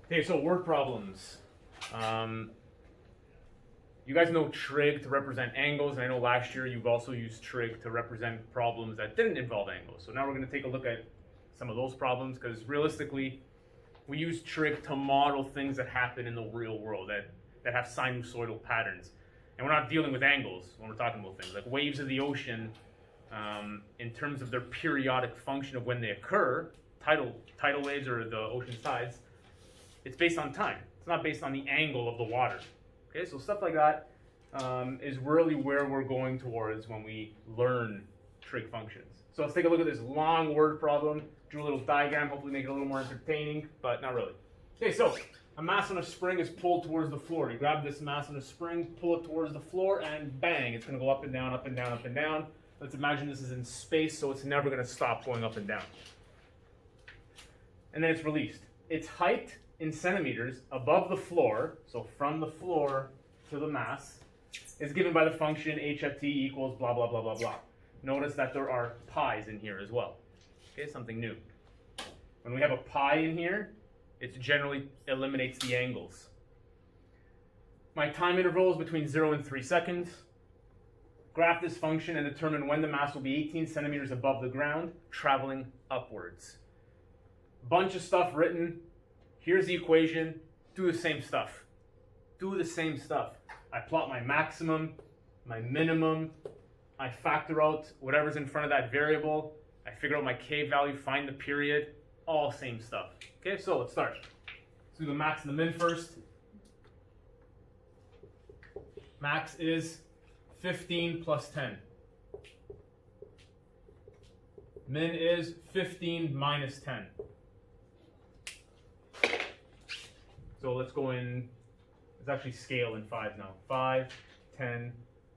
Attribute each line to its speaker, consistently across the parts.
Speaker 1: Okay, so word problems. You guys know trig to represent angles, and I know last year you've also used trig to represent problems that didn't involve angles. So now we're going to take a look at some of those problems, because realistically, we use trig to model things that happen in the real world, that have sinusoidal patterns. And we're not dealing with angles when we're talking about things. Like waves of the ocean, in terms of their periodic function of when they occur, tidal waves or the ocean tides, it's based on time. It's not based on the angle of the water. Okay, so stuff like that is really where we're going towards when we learn trig functions. So let's take a look at this long word problem. Drew a little diagram, hopefully make it a little more entertaining, but not really. Okay, so a mass on a spring is pulled towards the floor. You grab this mass on a spring, pull it towards the floor, and bang, it's going to go up and down, up and down, up and down. Let's imagine this is in space, so it's never going to stop going up and down. And then it's released. Its height in centimeters above the floor, so from the floor to the mass, is given by the function h of t equals blah, blah, blah, blah, blah. Notice that there are pi's in here as well. Okay, something new. When we have a pi in here, it generally eliminates the angles. My time interval is between 0 and 3 seconds. Graph this function and determine when the mass will be 18 centimeters above the ground, traveling upwards. Bunch of stuff written. Here's the equation. Do the same stuff. Do the same stuff. I plot my maximum, my minimum. I factor out whatever's in front of that variable. I figure out my k value, find the period. All same stuff. Okay, so let's start. Let's do the max and the min first. Max is 15 plus 10. Min is 15 minus 10. So let's go in, let's actually scale in 5 now. 5, 10,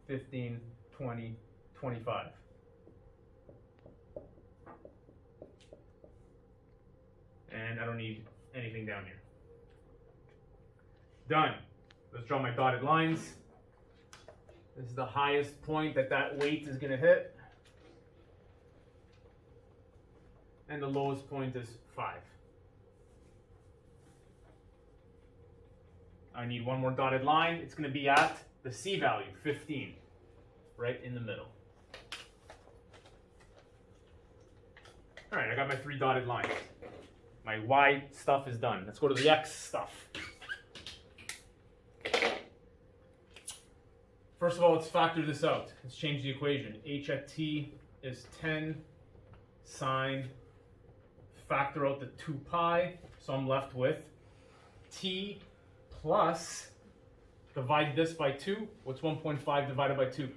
Speaker 1: 15, 20, 25. And I don't need anything down here. Done. Let's draw my dotted lines. This is the highest point that weight is going to hit. And the lowest point is 5. I need one more dotted line. It's going to be at the c value, 15, right in the middle. All right, I got my 3 dotted lines. My y stuff is done. Let's go to the x stuff. First of all, let's factor this out. Let's change the equation. h at t is 10 sine, factor out the 2 pi, so I'm left with t plus, divide this by 2. What's 1.5 divided by 2?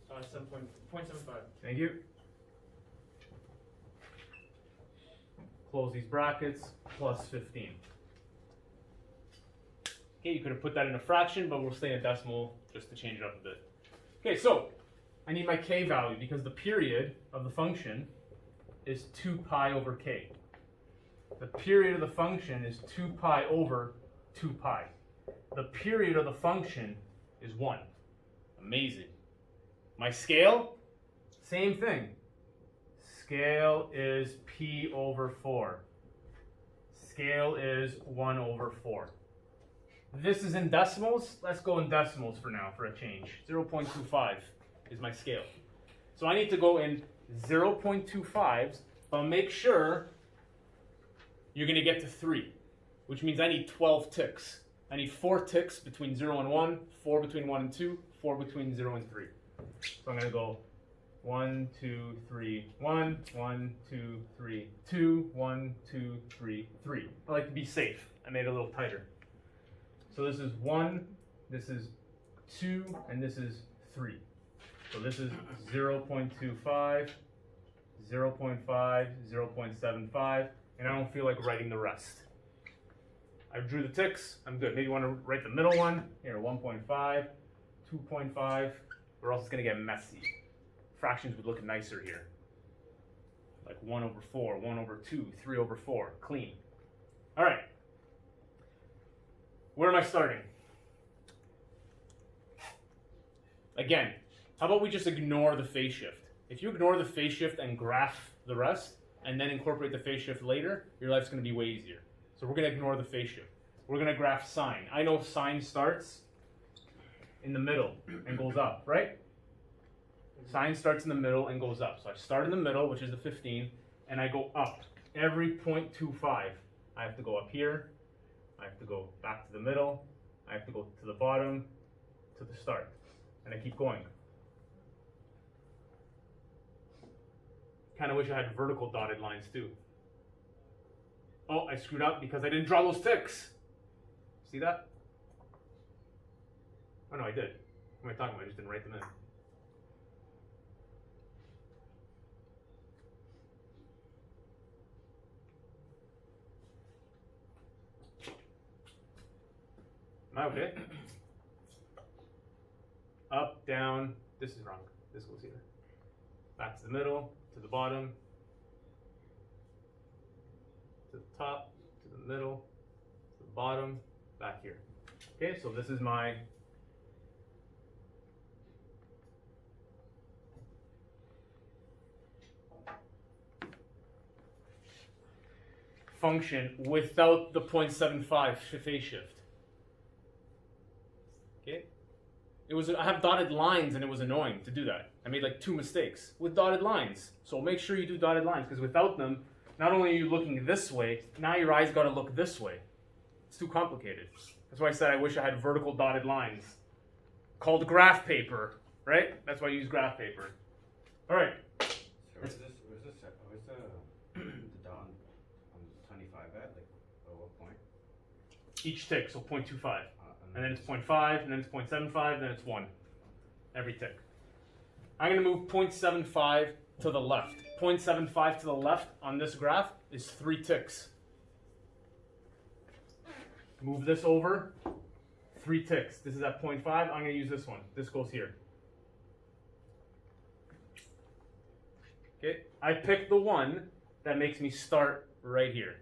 Speaker 2: 0.75.
Speaker 1: Thank you. Close these brackets, plus 15. Okay, you could have put that in a fraction, but we'll stay in a decimal just to change it up a bit. Okay, so I need my k value because the period of the function is 2 pi over k. The period of the function is 2 pi over 2 pi. The period of the function is 1. Amazing. My scale, same thing. Scale is p over 4. Scale is 1 over 4. This is in decimals. Let's go in decimals for now for a change. 0.25 is my scale. So I need to go in 0.25s, but make sure you're going to get to 3, which means I need 12 ticks. I need 4 ticks between 0 and 1, 4 between 1 and 2, 4 between 0 and 3. So I'm going to go 1, 2, 3, 1, 1, 2, 3, 2, 1, 2, 3, 3. I like to be safe. I made it a little tighter. So this is 1, this is 2, and this is 3. So this is 0.25, 0.5, 0.75, and I don't feel like writing the rest. I drew the ticks, I'm good. Maybe you want to write the middle one. Here, 1.5, 2.5, or else it's going to get messy. Fractions would look nicer here. Like 1 over 4, 1 over 2, 3 over 4, clean. All right. Where am I starting? Again, how about we just ignore the phase shift? If you ignore the phase shift and graph the rest, and then incorporate the phase shift later, your life's going to be way easier. So we're going to ignore the phase shift. We're going to graph sine. I know sine starts in the middle and goes up, right? Sine starts in the middle and goes up. So I start in the middle, which is the 15, and I go up every 0.25. I have to go up here. I have to go back to the middle. I have to go to the bottom, to the start. And I keep going. Kind of wish I had vertical dotted lines too. Oh, I screwed up because I didn't draw those ticks. See that? Oh no, I did. What am I talking about? I just didn't write them in. Am I okay? Up, down. This is wrong. This goes here. Back to the middle, to the bottom, to the top, to the middle, to the bottom, back here. Okay, so this is my function without the 0.75 phase shift. Okay, I have dotted lines and it was annoying to do that. I made like 2 mistakes with dotted lines. So make sure you do dotted lines because without them, not only are you looking this way, now your eyes got to look this way. It's too complicated. That's why I said I wish I had vertical dotted lines. Called graph paper, right? That's why I use graph paper. All right.
Speaker 2: So where's the dot on 25 at? Like, at what point?
Speaker 1: Each tick, so 0.25. And then it's 0.5, and then it's 0.75, then it's 1. Every tick. I'm going to move 0.75 to the left. 0.75 to the left on this graph is 3 ticks. Move this over, 3 ticks. This is at 0.5. I'm going to use this one. This goes here. Okay, I picked the one that makes me start right here.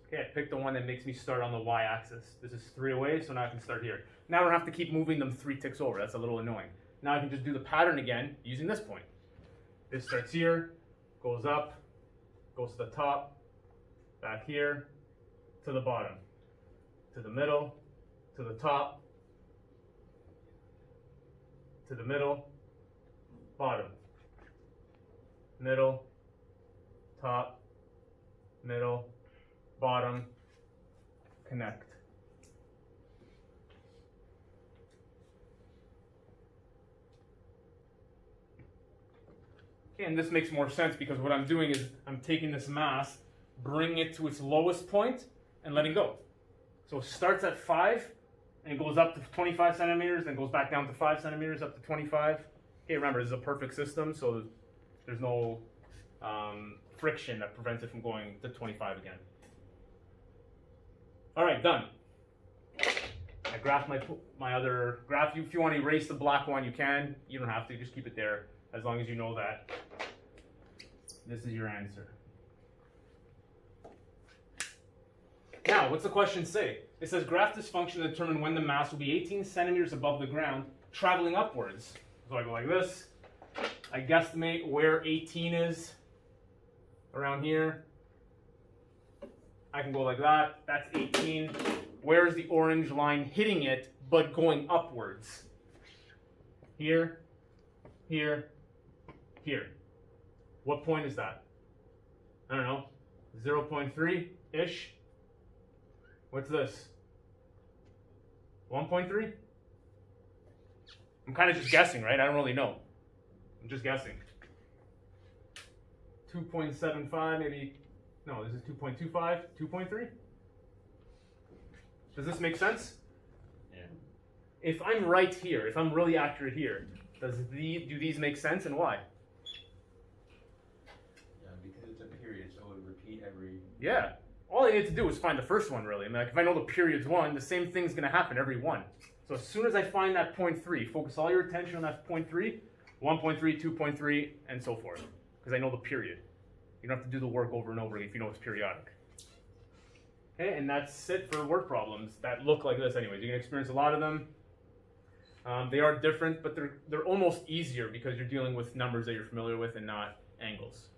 Speaker 1: Okay, I picked the one that makes me start on the y-axis. This is 3 away, so now I can start here. Now I don't have to keep moving them 3 ticks over. That's a little annoying. Now I can just do the pattern again using this point. This starts here, goes up, goes to the top, back here, to the bottom, to the middle, to the top, to the middle, bottom, middle, top, middle, bottom, connect. Okay, and this makes more sense because what I'm doing is I'm taking this mass, bringing it to its lowest point, and letting go. So it starts at 5 and goes up to 25 centimeters, then goes back down to 5 centimeters, up to 25. Okay, remember, this is a perfect system, so there's no friction that prevents it from going to 25 again. All right, done. I graphed my other graph. If you want to erase the black one, you can. You don't have to. Just keep it there as long as you know that this is your answer. Now, what's the question say? It says graph this function to determine when the mass will be 18 centimeters above the ground, traveling upwards. So I go like this. I guesstimate where 18 is around here. I can go like that. That's 18. Where's the orange line hitting it, but going upwards? Here, here, here. What point is that? I don't know. 0.3-ish? What's this? 1.3? I'm kind of just guessing, right? I don't really know. I'm just guessing. 2.75, maybe. No, this is 2.25, 2.3? Does this make sense?
Speaker 2: Yeah.
Speaker 1: If I'm right here, if I'm really accurate here, do these make sense and why?
Speaker 2: Yeah, because it's a period, so it would repeat every...
Speaker 1: Yeah. All I need to do is find the first one, really. I mean, like, if I know the period's 1, the same thing's going to happen every 1. So as soon as I find that 0.3, focus all your attention on that 0.3, 1.3, 2.3, and so forth. Because I know the period. You don't have to do the work over and over again if you know it's periodic. Okay, and that's it for word problems that look like this anyways. You're going to experience a lot of them. They are different, but they're almost easier because you're dealing with numbers that you're familiar with and not angles.